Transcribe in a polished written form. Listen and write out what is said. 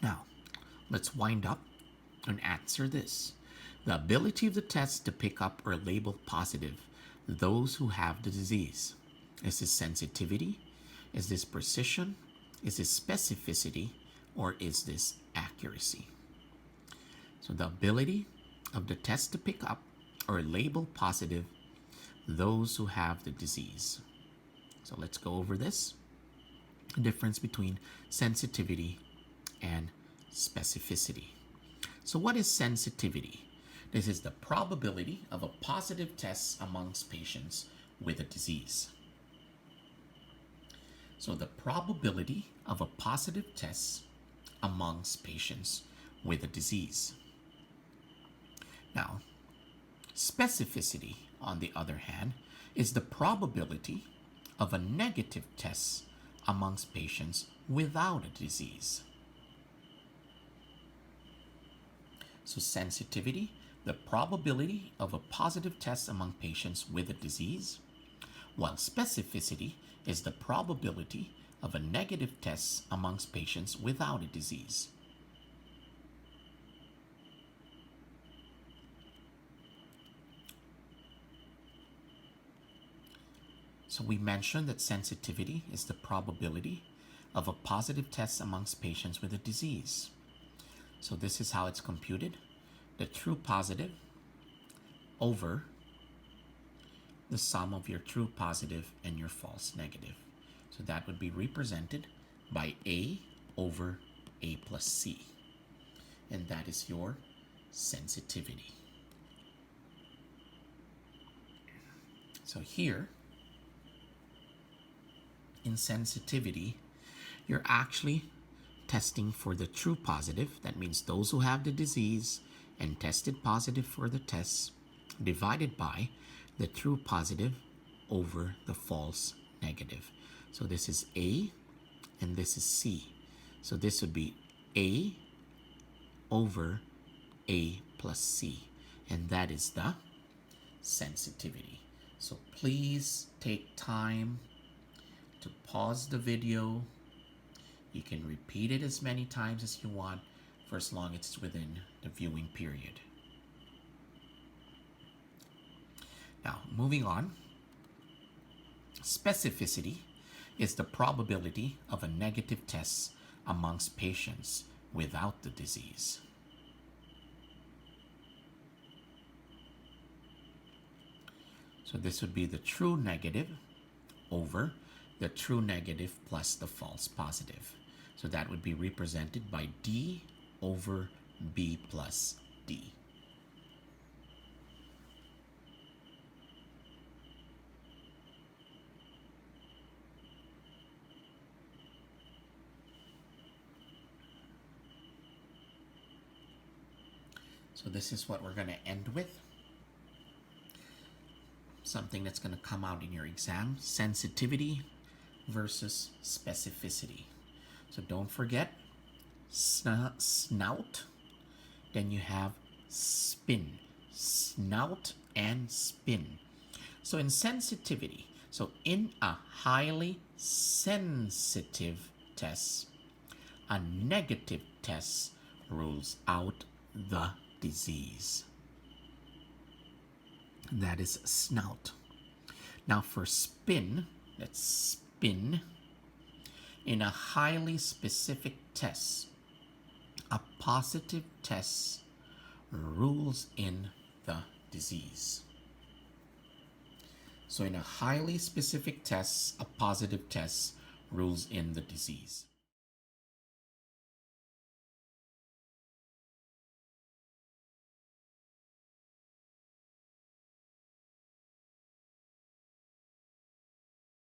Now, let's wind up and answer this. The ability of the test to pick up or label positive those who have the disease. Is this sensitivity? Is this precision? Is this specificity? Or is this accuracy? So the ability of the test to pick up or label positive those who have the disease. So let's go over this. The difference between sensitivity and specificity. So what is sensitivity? This is the probability of a positive test amongst patients with a disease. So the probability of a positive test amongst patients with a disease. Now, specificity, on the other hand, is the probability of a negative test amongst patients without a disease. So sensitivity, the probability of a positive test among patients with a disease, while specificity is the probability of a negative test amongst patients without a disease. So we mentioned that sensitivity is the probability of a positive test amongst patients with a disease. So this is how it's computed. The true positive over the sum of your true positive and your false negative. So that would be represented by A over A plus C. And that is your sensitivity. So here, in sensitivity, you're actually testing for the true positive. That means those who have the disease and tested positive for the test, divided by the true positive over the false negative. So this is A and this is C. So this would be A over A plus C. And that is the sensitivity. So please take time to pause the video. You can repeat it as many times as you want for as long as it's within the viewing period. Now, moving on. Specificity is the probability of a negative test amongst patients without the disease. So this would be the true negative over the true negative plus the false positive. So that would be represented by D over B plus D. So this is what we're going to end with. Something that's going to come out in your exam, sensitivity versus specificity. So don't forget snout, then you have spin, snout and spin. So in sensitivity, so in a highly sensitive test, a negative test rules out the disease. That is snout. Now for spin, let's spin. In a highly specific test, a positive test rules in the disease. So in a highly specific test, a positive test rules in the disease.